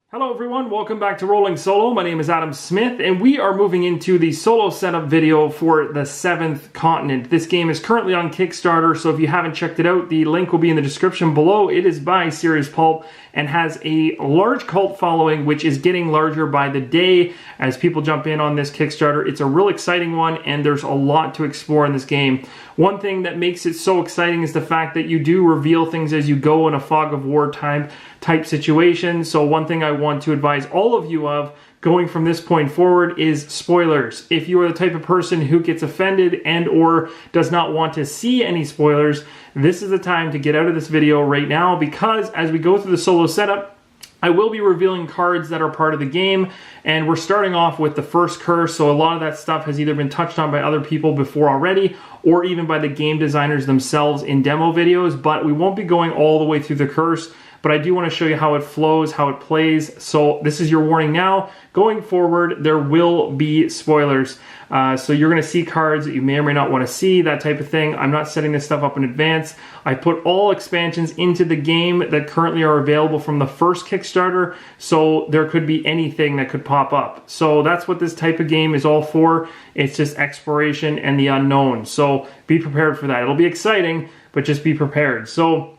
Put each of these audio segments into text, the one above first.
Hello everyone, welcome back to Rolling Solo. My name is Adam Smith and we are moving into the solo setup video for the 7th Continent. This game is currently on Kickstarter, so if you haven't checked it out, the link will be in the description below. It is by Serious Poulp and has a large cult following, which is getting larger by the day as people jump in on this Kickstarter. It's a real exciting one and there's a lot to explore in this game. One thing that makes it so exciting is the fact that you do reveal things as you go in a fog of war type situation. So one thing I want to advise all of you of going from this point forward is spoilers. If you are the type of person who gets offended and or does not want to see any spoilers, this is the time to get out of this video right now, because as we go through the solo setup, I will be revealing cards that are part of the game, and we're starting off with the first curse, so a lot of that stuff has either been touched on by other people before already, or even by the game designers themselves in demo videos, but we won't be going all the way through the curse. But I do want to show you how it flows, how it plays. So this is your warning now. Going forward, there will be spoilers. So you're going to see cards that you may or may not want to see, that type of thing. I'm not setting this stuff up in advance. I put all expansions into the game that currently are available from the first Kickstarter. So there could be anything that could pop up. So that's what this type of game is all for. It's just exploration and the unknown. So be prepared for that. It'll be exciting, but just be prepared. So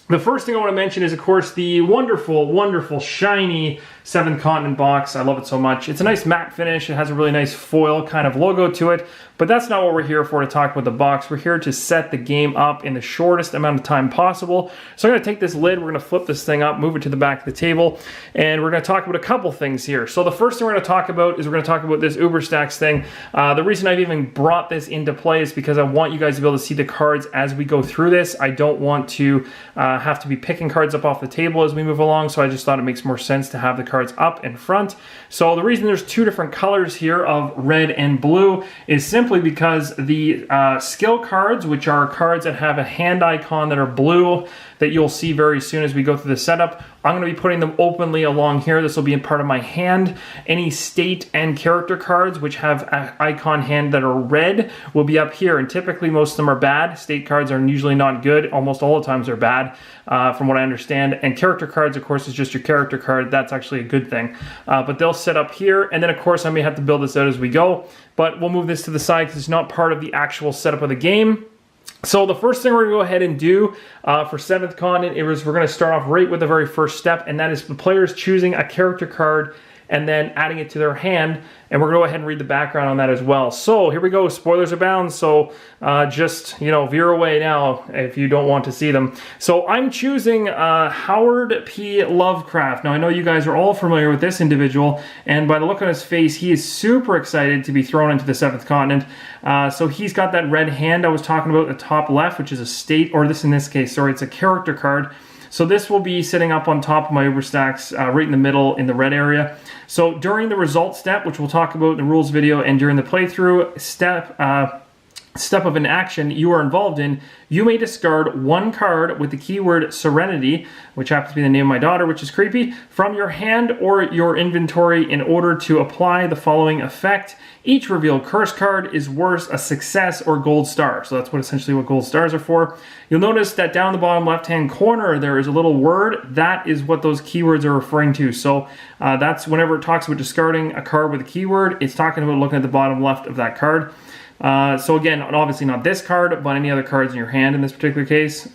the first thing I want to mention is, of course, the wonderful, wonderful, shiny 7th Continent box. I love it so much. It's a nice matte finish. It has a really nice foil kind of logo to it, but that's not what we're here for to talk about the box. We're here to set the game up in the shortest amount of time possible. So I'm going to take this lid, we're going to flip this thing up, move it to the back of the table, and we're going to talk about a couple things here. So the first thing we're going to talk about is we're going to talk about this Uberstacks thing. The reason I've even brought this into play is because I want you guys to be able to see the cards as we go through this. I don't want to have to be picking cards up off the table as we move along, so I just thought it makes more sense to have the cards up in front. So the reason there's two different colors here of red and blue is simply because the skill cards, which are cards that have a hand icon that are blue, that you'll see very soon as we go through the setup, I'm going to be putting them openly along here. This will be in part of my hand. Any state and character cards which have an icon hand that are red will be up here, and typically most of them are bad. State cards are usually not good. Almost all the times they're bad, from what I understand. And character cards, of course, is just your character card. That's actually a good thing. But they'll sit up here, and then of course I may have to build this out as we go, but we'll move this to the side because it's not part of the actual setup of the game. So the first thing we're going to go ahead and do for 7th Continent is we're going to start off right with the very first step, and that is the players choosing a character card and then adding it to their hand, and we're going to go ahead and read the background on that as well. So here we go, spoilers abound, so just, veer away now if you don't want to see them. So I'm choosing Howard P. Lovecraft. Now I know you guys are all familiar with this individual, and by the look on his face, he is super excited to be thrown into the 7th Continent. So he's got that red hand I was talking about at the top left, which is a state, or this in this case, sorry, it's a character card. So this will be sitting up on top of my Uberstacks, right in the middle in the red area. So during the result step, which we'll talk about in the rules video, and during the playthrough step of an action you are involved in, you may discard one card with the keyword Serenity, which happens to be the name of my daughter, which is creepy, from your hand or your inventory in order to apply the following effect. Each revealed curse card is worth a success or gold star. So that's essentially what gold stars are for. You'll notice that down the bottom left-hand corner there is a little word. That is what those keywords are referring to. So that's whenever it talks about discarding a card with a keyword, it's talking about looking at the bottom left of that card. So again, obviously not this card, but any other cards in your hand in this particular case.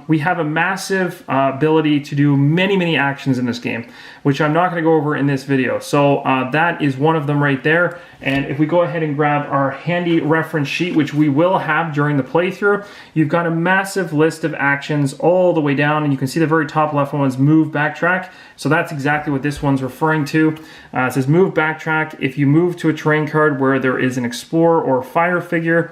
We have a massive ability to do many actions in this game, which I'm not going to go over in this video. So that is one of them right there. And if we go ahead and grab our handy reference sheet, which we will have during the playthrough, you've got a massive list of actions all the way down, and you can see the very top left one is move, backtrack. So that's exactly what this one's referring to. It says move, backtrack. If you move to a terrain card where there is an explorer or fire figure,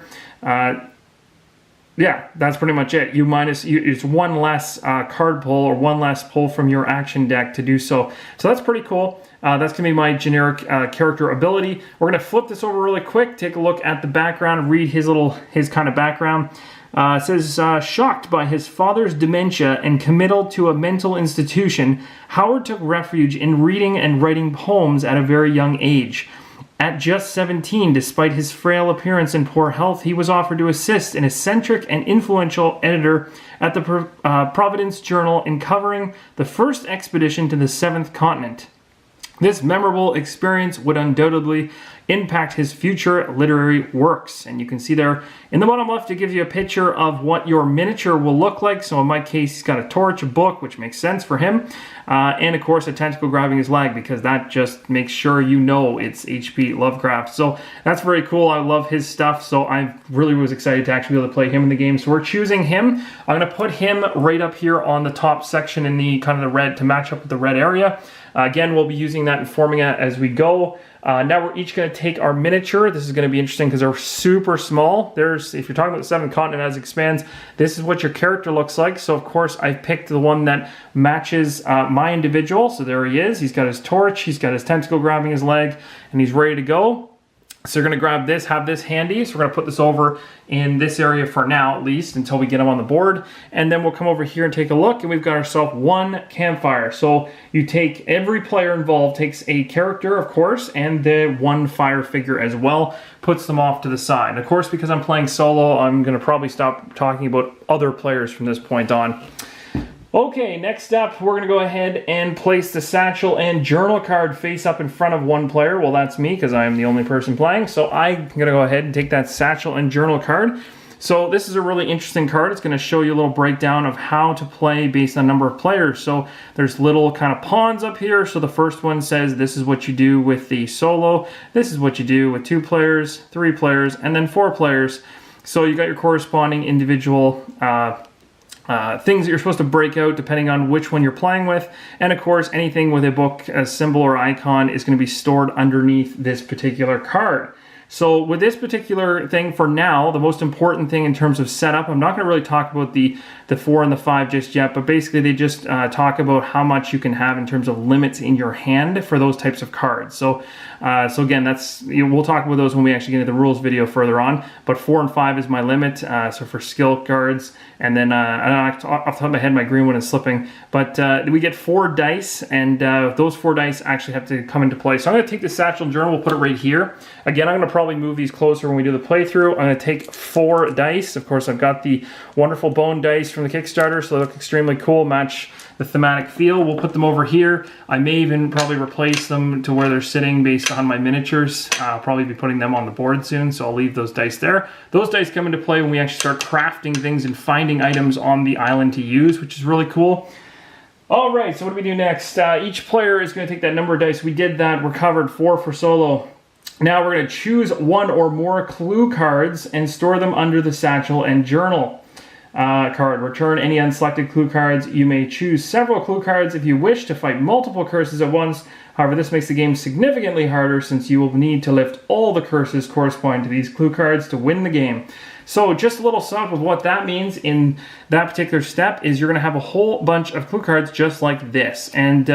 yeah, that's pretty much it. It's one less card pull or one less pull from your action deck to do so. So that's pretty cool. That's going to be my generic character ability. We're going to flip this over really quick, take a look at the background, read his kind of background. It says, shocked by his father's dementia and committal to a mental institution, Howard took refuge in reading and writing poems at a very young age. At just 17, despite his frail appearance and poor health, he was offered to assist an eccentric and influential editor at the Providence Journal in covering the first expedition to the 7th Continent. This memorable experience would undoubtedly impact his future literary works. And you can see there in the bottom left, it gives you a picture of what your miniature will look like. So in my case, he's got a torch, a book, which makes sense for him. And of course, a tentacle grabbing his leg, because that just makes sure you know it's H.P. Lovecraft. So that's very cool. I love his stuff. So I really was excited to actually be able to play him in the game. So we're choosing him. I'm going to put him right up here on the top section in the kind of the red to match up with the red area. Again, we'll be using that and forming it as we go. Now we're each going to take our miniature. This is going to be interesting because they're super small. If you're talking about the 7th continent as it expands, this is what your character looks like. So of course I picked the one that matches my individual. So there he is. He's got his torch, he's got his tentacle grabbing his leg, and he's ready to go. So you're going to grab this, have this handy. So we're going to put this over in this area for now, at least, until we get them on the board. And then we'll come over here and take a look, and we've got ourselves one campfire. So you take, every player involved takes a character, of course, and the one fire figure as well, puts them off to the side. And of course, because I'm playing solo, I'm going to probably stop talking about other players from this point on. Okay, next up, we're going to go ahead and place the satchel and journal card face up in front of one player. Well, that's me, because I am the only person playing. So I'm going to go ahead and take that satchel and journal card. So this is a really interesting card. It's going to show you a little breakdown of how to play based on number of players. So there's little kind of pawns up here. So the first one says this is what you do with the solo. This is what you do with 2 players, 3 players, and then 4 players. So you got your corresponding individual things that you're supposed to break out depending on which one you're playing with. And of course, anything with a book, a symbol, or icon is going to be stored underneath this particular card. So with this particular thing for now, the most important thing in terms of setup, I'm not going to really talk about the 4 and the 5 just yet, but basically they just talk about how much you can have in terms of limits in your hand for those types of cards. So again, we'll talk about those when we actually get into the rules video further on, but 4 and 5 is my limit. So for skill cards, and then off the top of my head, my green one is slipping, but we get 4 dice, and those 4 dice actually have to come into play. So I'm going to take the Satchel Journal, we'll put it right here. Again, I'm going to probably move these closer when we do the playthrough. I'm going to take 4 dice. Of course, I've got the wonderful bone dice from the Kickstarter, so they look extremely cool, match the thematic feel. We'll put them over here. I may even probably replace them to where they're sitting based on my miniatures. I'll probably be putting them on the board soon, so I'll leave those dice there. Those dice come into play when we actually start crafting things and finding items on the island to use, which is really cool. All right, so what do we do next? Each player is going to take that number of dice. We did that. We're covered 4 for solo. Now we're going to choose 1 or more clue cards and store them under the satchel and journal card. Return any unselected clue cards. You may choose several clue cards if you wish to fight multiple curses at once. However, this makes the game significantly harder since you will need to lift all the curses corresponding to these clue cards to win the game. So just a little sum up of what that means in that particular step is you're going to have a whole bunch of clue cards just like this. And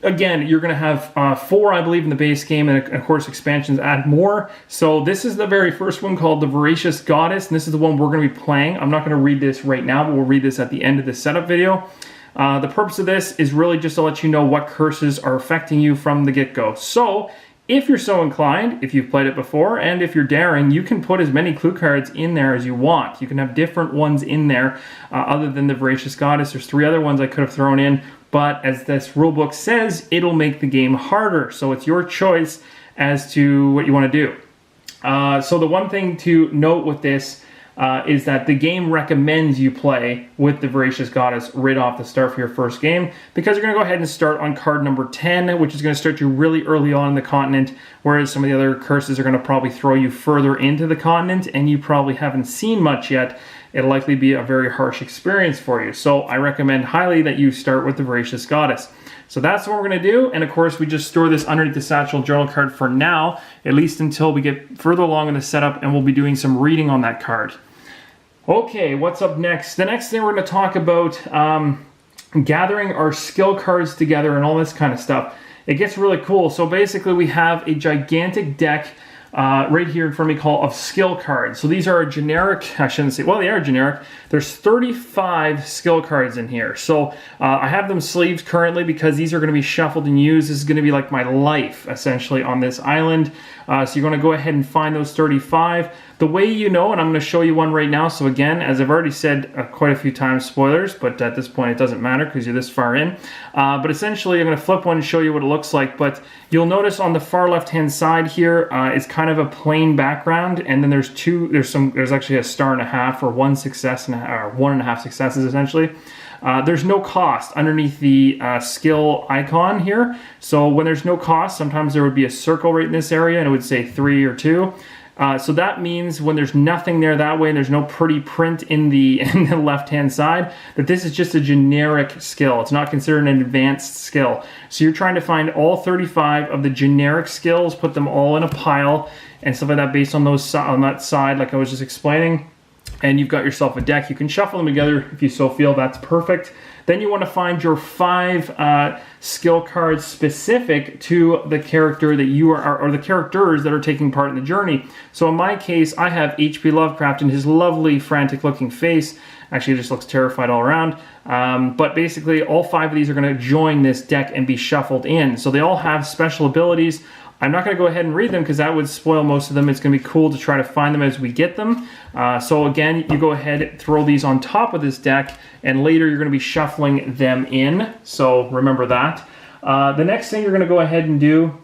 again, you're going to have 4, I believe, in the base game, and of course expansions add more. So this is the very first one called the Voracious Goddess, and this is the one we're going to be playing. I'm not going to read this right now, but we'll read this at the end of the setup video. The purpose of this is really just to let you know what curses are affecting you from the get-go. So if you're so inclined, if you've played it before, and if you're daring, you can put as many clue cards in there as you want. You can have different ones in there other than the Voracious Goddess. There's 3 other ones I could have thrown in, but as this rulebook says, it'll make the game harder. So it's your choice as to what you want to do. So the one thing to note with this is that the game recommends you play with the Voracious Goddess right off the start for your first game, because you're going to go ahead and start on card number 10, which is going to start you really early on in the continent, whereas some of the other curses are going to probably throw you further into the continent, and you probably haven't seen much yet. It'll likely be a very harsh experience for you. So I recommend highly that you start with the Voracious Goddess. So that's what we're going to do, and of course we just store this underneath the Satchel Journal card for now, at least until we get further along in the setup, and we'll be doing some reading on that card. Okay, what's up next? The next thing we're going to talk about gathering our skill cards together and all this kind of stuff. It gets really cool. So basically we have a gigantic deck right here in front of me called of skill cards. So these are a generic, I shouldn't say, well, they are generic. There's 35 skill cards in here. So I have them sleeved currently because these are going to be shuffled and used. This is going to be like my life, essentially, on this island. So you're going to go ahead and find those 35. The way you know, and I'm going to show you one right now. So again, as I've already said quite a few times, spoilers, but at this point it doesn't matter because you're this far in. But essentially, I'm going to flip one and show you what it looks like. But you'll notice on the far left-hand side here, it's kind of a plain background, and then there's actually a star and a half, or 1 success and or 1.5 successes essentially. There's no cost underneath the skill icon here. So when there's no cost, sometimes there would be a circle right in this area, and it would say 3 or 2. So that means when there's nothing there that way and there's no pretty print in the left-hand side, that this is just a generic skill. It's not considered an advanced skill. So you're trying to find all 35 of the generic skills, put them all in a pile and stuff like that based on that side, like I was just explaining. And you've got yourself a deck. You can shuffle them together if you so feel. That's perfect. Then you want to find your 5 skill cards specific to the character that you are, or the characters that are taking part in the journey. So in my case, I have H.P. Lovecraft and his lovely frantic looking face. Actually, it just looks terrified all around. But basically, all 5 of these are going to join this deck and be shuffled in. So they all have special abilities. I'm not going to go ahead and read them because that would spoil most of them. It's going to be cool to try to find them as we get them. So again, you go ahead, throw these on top of this deck, and later you're going to be shuffling them in. So remember that. The next thing you're going to go ahead and do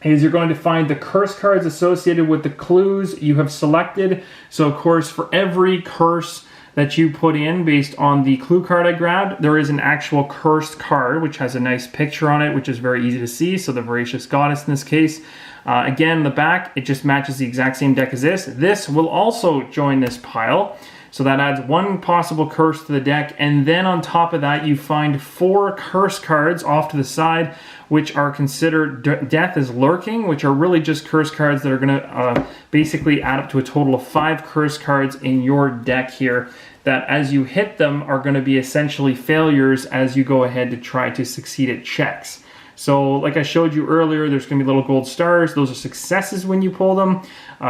is you're going to find the curse cards associated with the clues you have selected. So of course, for every curse that you put in based on the clue card I grabbed, there is an actual cursed card which has a nice picture on it, which is very easy to see. So the Voracious Goddess in this case. Again, the back, it just matches the exact same deck as this. This will also join this pile. So that adds 1 possible curse to the deck, and then on top of that you find 4 curse cards off to the side, which are considered Death is Lurking, which are really just curse cards that are going to basically add up to a total of 5 curse cards in your deck here, that as you hit them are going to be essentially failures as you go ahead to try to succeed at checks. So like I showed you earlier, there's going to be little gold stars. Those are successes when you pull them.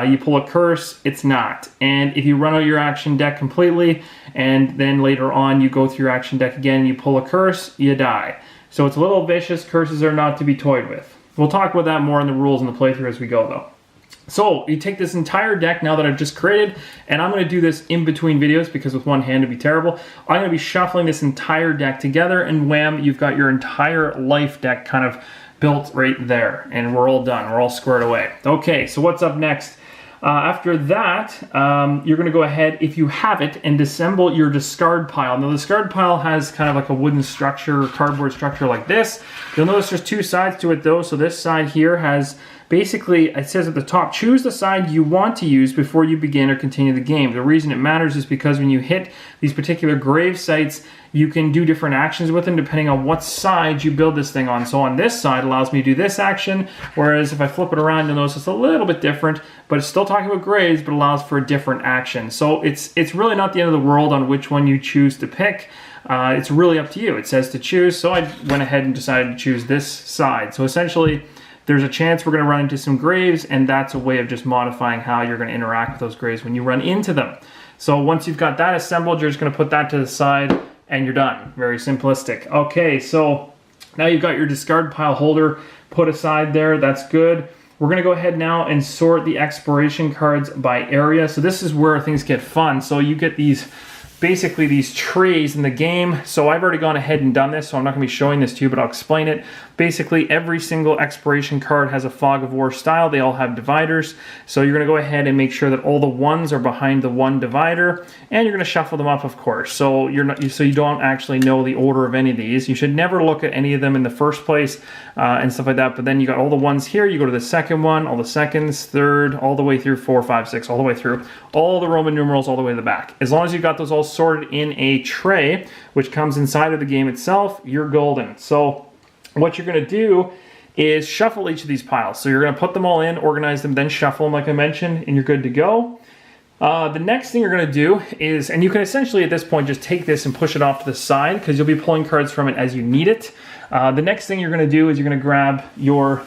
You pull a curse, it's not. And if you run out your action deck completely, and then later on you go through your action deck again and you pull a curse, you die. So it's a little vicious. Curses are not to be toyed with. We'll talk about that more in the rules in the playthrough as we go though. So you take this entire deck now that I've just created, and I'm going to do this in between videos because with one hand it'd be terrible. I'm going to be shuffling this entire deck together, and wham, you've got your entire life deck kind of built right there, and we're all done. We're all squared away. Okay, so what's up next? After that, you're going to go ahead, if you have it, and disassemble your discard pile. Now the discard pile has kind of like a wooden structure, cardboard structure like this. You'll notice there's 2 sides to it though. So this side here has basically, it says at the top, choose the side you want to use before you begin or continue the game. The reason it matters is because when you hit these particular grave sites, you can do different actions with them depending on what side you build this thing on. So on this side, it allows me to do this action, whereas if I flip it around, you'll notice it's a little bit different, but it's still talking about graves, but allows for a different action. So it's really not the end of the world on which one you choose to pick. It's really up to you. It says to choose, so I went ahead and decided to choose this side. So essentially, there's a chance we're going to run into some graves, and that's a way of just modifying how you're going to interact with those graves when you run into them. So once you've got that assembled, you're just going to put that to the side, and you're done. Very simplistic. Okay, so now you've got your discard pile holder put aside there. That's good. We're going to go ahead now and sort the expiration cards by area. So this is where things get fun. So you get these, basically these trays in the game. So I've already gone ahead and done this, so I'm not going to be showing this to you, but I'll explain it. Basically, every single expiration card has a Fog of War style. They all have dividers. So you're going to go ahead and make sure that all the ones are behind the one divider, and you're going to shuffle them up, of course. So so you don't actually know the order of any of these. You should never look at any of them in the first place and stuff like that. But then you got all the ones here. You go to the second one, all the seconds, third, all the way through 4, 5, 6, all the way through, all the Roman numerals all the way to the back. As long as you've got those all sorted in a tray, which comes inside of the game itself, you're golden. So what you're going to do is shuffle each of these piles. So you're going to put them all in, organize them, then shuffle them like I mentioned, and you're good to go. The next thing you're going to do is, and you can essentially at this point just take this and push it off to the side because you'll be pulling cards from it as you need it. The next thing you're going to do is you're going to grab your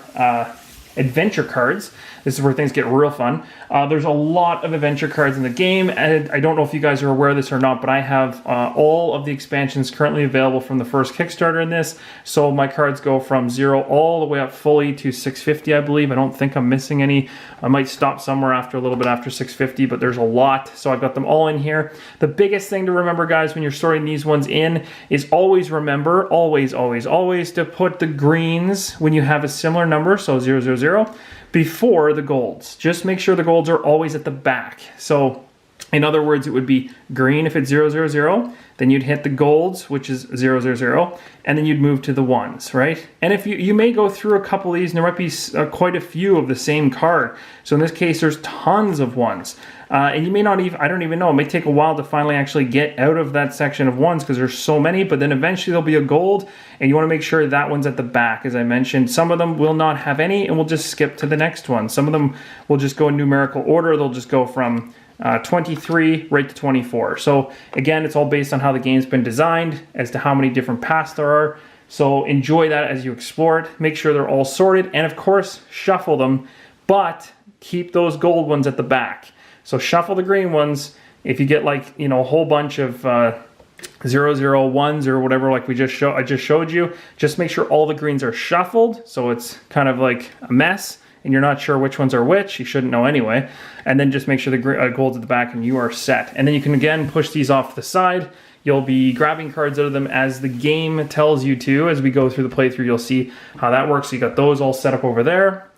adventure cards. This is where things get real fun. There's a lot of adventure cards in the game, and I don't know if you guys are aware of this or not, but I have all of the expansions currently available from the first Kickstarter in this. So my cards go from 0 all the way up fully to 650, I believe. I don't think I'm missing any. I might stop somewhere after a little bit after 650, but there's a lot. So I've got them all in here. The biggest thing to remember, guys, when you're sorting these ones in is always remember, always to put the greens when you have a similar number, so 000, before the golds. Just make sure the golds are always at the back. So in other words, it would be green if it's 000, then you'd hit the golds, which is 000, and then you'd move to the ones, right? And if you may go through a couple of these, and there might be quite a few of the same card. So in this case, there's tons of ones. And you may not even, I don't even know, it may take a while to finally actually get out of that section of ones because there's so many, but then eventually there'll be a gold, and you want to make sure that one's at the back, as I mentioned. Some of them will not have any, and we'll just skip to the next one. Some of them will just go in numerical order. They'll just go from 23 right to 24. So again, it's all based on how the game's been designed as to how many different paths there are. So enjoy that as you explore it. Make sure they're all sorted, and of course, shuffle them, but keep those gold ones at the back. So shuffle the green ones. If you get like, you know, a whole bunch of 001s or whatever, like I just showed you, just make sure all the greens are shuffled. So it's kind of like a mess and you're not sure which ones are which. You shouldn't know anyway. And then just make sure the gold's at the back and you are set. And then you can again push these off to the side. You'll be grabbing cards out of them as the game tells you to. As we go through the playthrough, you'll see how that works. So you got those all set up over there.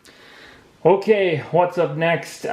Okay, what's up next?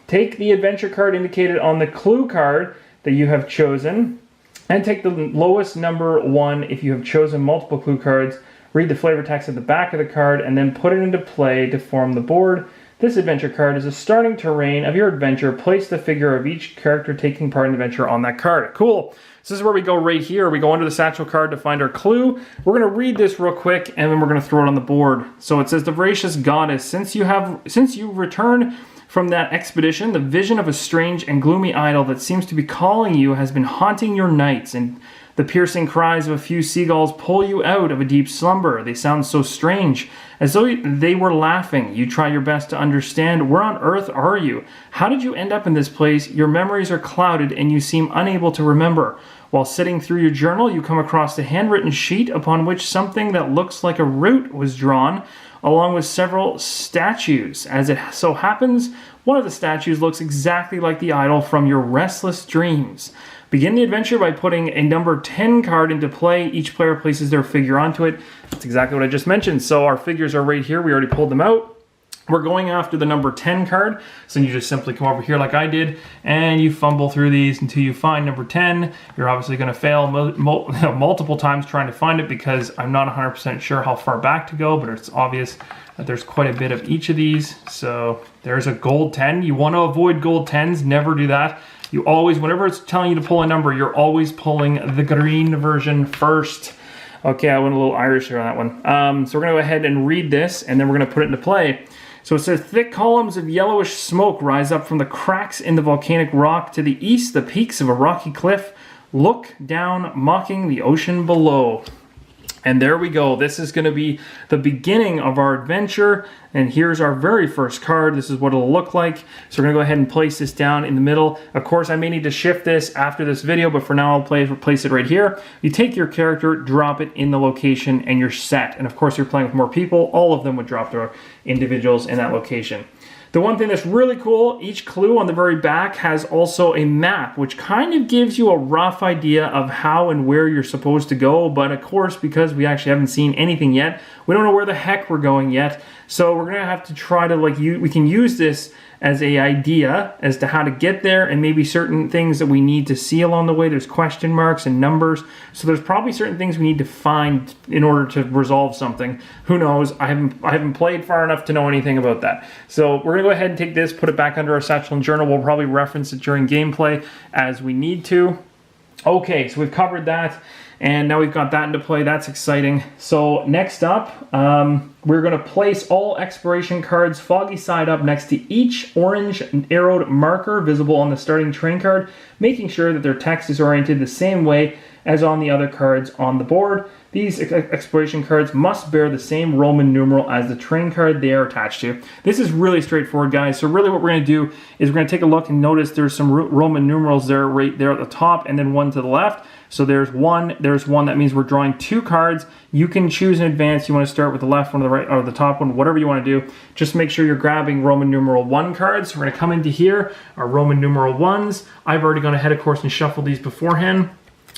Take the adventure card indicated on the clue card that you have chosen, and take the lowest number 1 if you have chosen multiple clue cards. Read the flavor text at the back of the card, and then put it into play to form the board. This adventure card is a starting terrain of your adventure. Place the figure of each character taking part in the adventure on that card. Cool. So this is where we go right here. We go under the satchel card to find our clue. We're going to read this real quick, and then we're going to throw it on the board. So it says, the Voracious Goddess, since you return from that expedition, the vision of a strange and gloomy idol that seems to be calling you has been haunting your nights, and the piercing cries of a few seagulls pull you out of a deep slumber. They sound so strange, as though they were laughing. You try your best to understand. Where on earth are you? How did you end up in this place? Your memories are clouded, and you seem unable to remember. While sitting through your journal, you come across a handwritten sheet upon which something that looks like a root was drawn, along with several statues. As it so happens, one of the statues looks exactly like the idol from your restless dreams. Begin the adventure by putting a number 10 card into play. Each player places their figure onto it. That's exactly what I just mentioned. So our figures are right here. We already pulled them out. We're going after the number 10 card. So you just simply come over here like I did, and you fumble through these until you find number 10. You're obviously going to fail multiple times trying to find it because I'm not 100% sure how far back to go, but it's obvious that there's quite a bit of each of these. So there's a gold 10. You want to avoid gold 10s. Never do that. You always, whenever it's telling you to pull a number, you're always pulling the green version first. Okay, I went a little Irish here on that one. So we're going to go ahead and read this, and then we're going to put it into play. So it says, thick columns of yellowish smoke rise up from the cracks in the volcanic rock. To the east, the peaks of a rocky cliff look down, mocking the ocean below. And there we go. This is going to be the beginning of our adventure. And here's our very first card. This is what it'll look like. So we're going to go ahead and place this down in the middle. Of course, I may need to shift this after this video, but for now I'll place it right here. You take your character, drop it in the location, and you're set. And of course, you're playing with more people. All of them would drop their individuals in that location. The one thing that's really cool, each clue on the very back has also a map, which kind of gives you a rough idea of how and where you're supposed to go. But of course, because we actually haven't seen anything yet, we don't know where the heck we're going yet. So we're going to have to try to, we can use this as an idea as to how to get there, and maybe certain things that we need to see along the way. There's question marks and numbers. So there's probably certain things we need to find in order to resolve something. Who knows? I haven't played far enough to know anything about that. So we're gonna go ahead and take this, put it back under our Satchel Journal. We'll probably reference it during gameplay as we need to. Okay, so we've covered that. And now we've got that into play. That's exciting. So next up, we're going to place all expiration cards foggy side up next to each orange arrowed marker visible on the starting terrain card, making sure that their text is oriented the same way as on the other cards on the board. These exploration cards must bear the same Roman numeral as the train card they are attached to. This is really straightforward, guys. So really what we're going to do is we're going to take a look and notice there's some Roman numerals there right there at the top and then one to the left. So there's one, that means we're drawing 2 cards. You can choose in advance. You want to start with the left one or the right or the top one, whatever you want to do. Just make sure you're grabbing Roman numeral 1 cards. We're going to come into here, our Roman numeral 1s. I've already gone ahead, of course, and shuffled these beforehand.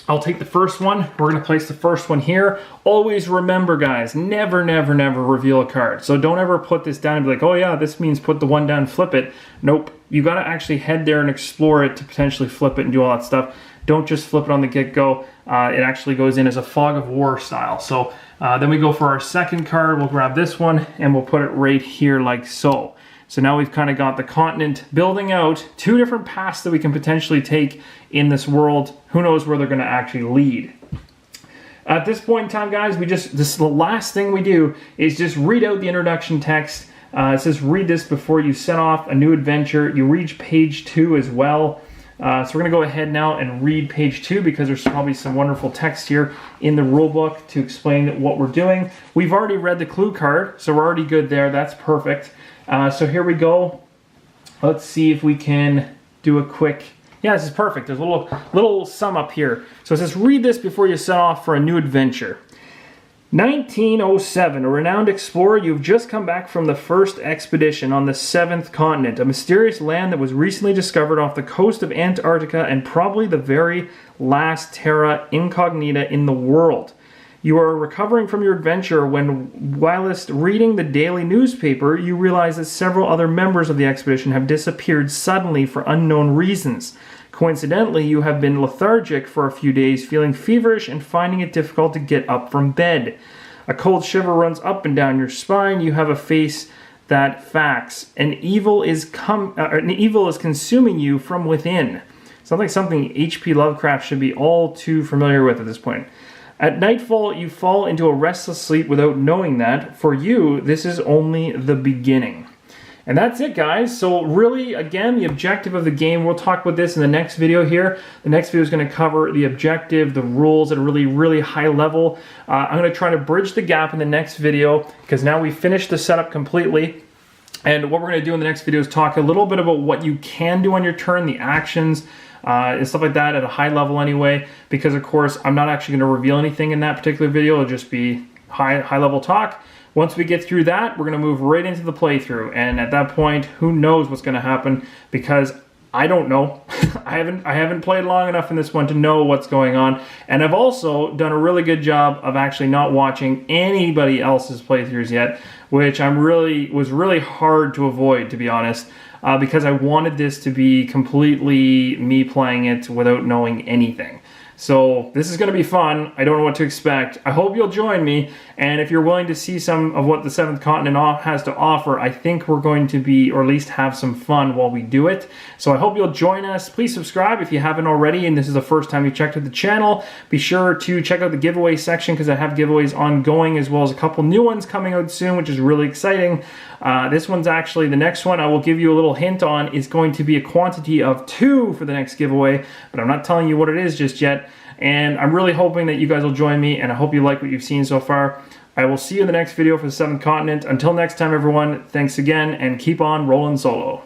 I'll take the first one. We're going to place the first one here. Always remember, guys, never, never, never reveal a card. So don't ever put this down and be like, oh yeah, this means put the one down, flip it. Nope. You got to actually head there and explore it to potentially flip it and do all that stuff. Don't just flip it on the get-go. It actually goes in as a fog of war style. So then we go for our second card. We'll grab this one and we'll put it right here like so. So now we've kind of got the continent building out 2 different paths that we can potentially take in this world. Who knows where they're going to actually lead. At this point in time, guys, the last thing we do is just read out the introduction text. It says read this before you set off a new adventure. You reach page 2 as well. So we're going to go ahead now and read page 2 because there's probably some wonderful text here in the rule book to explain what we're doing. We've already read the clue card, so we're already good there. That's perfect. So here we go. Let's see if we can do a quick... Yeah, this is perfect. There's a little sum up here. So it says, read this before you set off for a new adventure. 1907, a renowned explorer, you've just come back from the first expedition on the 7th continent, a mysterious land that was recently discovered off the coast of Antarctica and probably the very last terra incognita in the world. You are recovering from your adventure when, whilst reading the daily newspaper, you realize that several other members of the expedition have disappeared suddenly for unknown reasons. Coincidentally, you have been lethargic for a few days, feeling feverish and finding it difficult to get up from bed. A cold shiver runs up and down your spine. You have a face that facts. An evil is consuming you from within. Sounds like something H.P. Lovecraft should be all too familiar with at this point. At nightfall, you fall into a restless sleep without knowing that. For you, this is only the beginning. And that's it, guys. So really, again, the objective of the game, we'll talk about this in the next video here. The next video is going to cover the objective, the rules at a really, really high level. I'm going to try to bridge the gap in the next video because now we've finished the setup completely. And what we're going to do in the next video is talk a little bit about what you can do on your turn, the actions, and stuff like that at a high level anyway. Because, of course, I'm not actually going to reveal anything in that particular video. It'll just be high level talk. Once we get through that, we're going to move right into the playthrough. And at that point, who knows what's going to happen because I don't know. I haven't played long enough in this one to know what's going on. And I've also done a really good job of actually not watching anybody else's playthroughs yet, which was really hard to avoid, to be honest, because I wanted this to be completely me playing it without knowing anything. So this is going to be fun. I don't know what to expect. I hope you'll join me. And if you're willing to see some of what the 7th continent has to offer, I think we're going to be, or at least have some fun while we do it. So I hope you'll join us. Please subscribe if you haven't already and this is the first time you checked out the channel. Be sure to check out the giveaway section because I have giveaways ongoing as well as a couple new ones coming out soon, which is really exciting. This one's actually, the next one I will give you a little hint on is going to be a quantity of 2 for the next giveaway, but I'm not telling you what it is just yet. And I'm really hoping that you guys will join me, and I hope you like what you've seen so far. I will see you in the next video for the 7th continent. Until next time, everyone, thanks again, and keep on rolling solo.